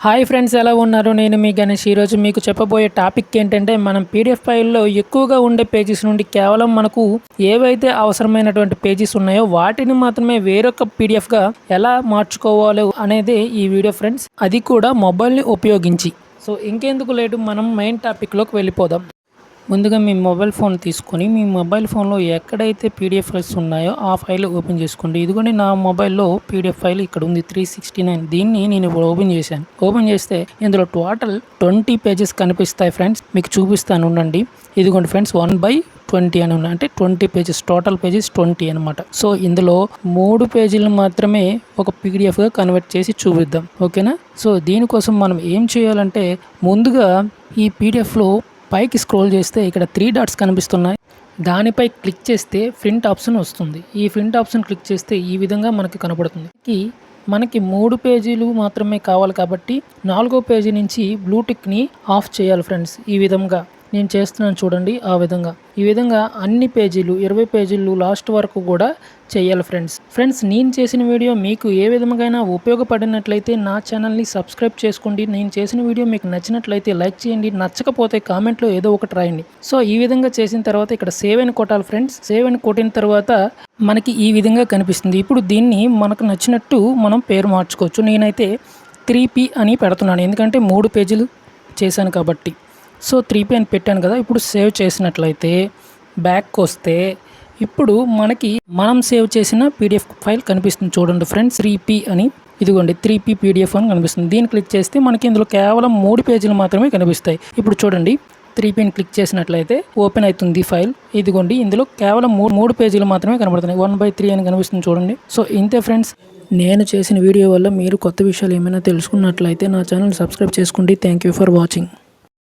Hi friends, ఎలా ఉన్నారు? నేను మీ గణేష్. ఈరోజు మీకు చెప్పబోయే టాపిక్ ఏంటంటే, మనం పీడిఎఫ్ ఫైల్లో ఎక్కువగా ఉండే పేజెస్ నుండి కేవలం మనకు ఏవైతే అవసరమైనటువంటి పేజెస్ ఉన్నాయో వాటిని మాత్రమే వేరొక పీడిఎఫ్గా ఎలా మార్చుకోవాలో అనేది ఈ వీడియో ఫ్రెండ్స్, అది కూడా మొబైల్ని ఉపయోగించి. సో ఇంకెందుకు లేటు, మనం మెయిన్ టాపిక్లోకి వెళ్ళిపోదాం. ముందుగా మీ మొబైల్ ఫోన్ తీసుకొని మీ మొబైల్ ఫోన్లో ఎక్కడైతే పీడిఎఫ్ ఫైల్స్ ఉన్నాయో ఆ ఫైల్ ఓపెన్ చేసుకోండి. ఇదిగోండి, నా మొబైల్లో పీడిఎఫ్ ఫైల్ ఇక్కడ ఉంది 369. దీన్ని నేను ఇప్పుడు ఓపెన్ చేశాను. ఓపెన్ చేస్తే ఇందులో టోటల్ 20 పేజెస్ కనిపిస్తాయి ఫ్రెండ్స్. మీకు చూపిస్తాను ఉండండి. ఇదిగోండి ఫ్రెండ్స్, 1/20 అని ఉన్నాయి, అంటే 20 పేజెస్, టోటల్ పేజెస్ 20 అనమాట. సో ఇందులో 3 పేజీలు మాత్రమే ఒక పీడిఎఫ్గా కన్వర్ట్ చేసి చూపిద్దాం, ఓకేనా? సో దీనికోసం మనం ఏం చేయాలంటే, ముందుగా ఈ పీడిఎఫ్లో పైకి స్క్రోల్ చేస్తే ఇక్కడ 3 డాట్స్ కనిపిస్తున్నాయి. దానిపై క్లిక్ చేస్తే ప్రింట్ ఆప్షన్ వస్తుంది. ఈ ప్రింట్ ఆప్షన్ క్లిక్ చేస్తే ఈ విధంగా మనకి కనపడుతుంది. మనకి 3 పేజీలు మాత్రమే కావాలి కాబట్టి 4వ పేజీ నుంచి బ్లూటిక్ని ఆఫ్ చేయాలి ఫ్రెండ్స్. ఈ విధంగా నేను చేస్తున్నాను చూడండి. ఈ విధంగా అన్ని పేజీలు 20 పేజీలు లాస్ట్ వరకు కూడా చేయాలి ఫ్రెండ్స్. నేను చేసిన వీడియో మీకు ఏ విధంగా ఉపయోగపడినట్లయితే నా ఛానల్ని సబ్స్క్రైబ్ చేసుకోండి. నేను చేసిన వీడియో మీకు నచ్చినట్లయితే లైక్ చేయండి, నచ్చకపోతే కామెంట్లో ఏదో ఒకటి రాయండి. సో ఈ విధంగా చేసిన తర్వాత ఇక్కడ సేవ్ అని కొట్టాలి ఫ్రెండ్స్. సేవ్ అని కొట్టిన తర్వాత మనకి ఈ విధంగా కనిపిస్తుంది. ఇప్పుడు దీన్ని మనకు నచ్చినట్టు మనం పేరు మార్చుకోవచ్చు. నేనైతే 3P అని పెడుతున్నాను, ఎందుకంటే 3 పేజీలు చేశాను కాబట్టి. సో 3P అని పెట్టాను కదా. ఇప్పుడు సేవ్ చేసినట్లయితే బ్యాక్ వస్తే ఇప్పుడు మనకి మనం సేవ్ చేసిన పీడిఎఫ్ ఫైల్ కనిపిస్తుంది చూడండి ఫ్రెండ్స్, 3P అని. ఇదిగోండి 3P పీడిఎఫ్ అని కనిపిస్తుంది. దీన్ని క్లిక్ చేస్తే మనకి ఇందులో కేవలం 3 పేజీలు మాత్రమే కనిపిస్తాయి. ఇప్పుడు చూడండి, 3Pని క్లిక్ చేసినట్లయితే ఓపెన్ అవుతుంది ఫైల్. ఇదిగోండి, ఇందులో కేవలం 3 పేజీలు మాత్రమే కనబడుతున్నాయి. 1/3 అని కనిపిస్తుంది చూడండి. సో ఇంతే ఫ్రెండ్స్. నేను చేసిన వీడియో వల్ల మీరు కొత్త విషయాలు ఏమైనా తెలుసుకున్నట్లయితే నా ఛానల్ సబ్స్క్రైబ్ చేసుకోండి. Thank you for watching.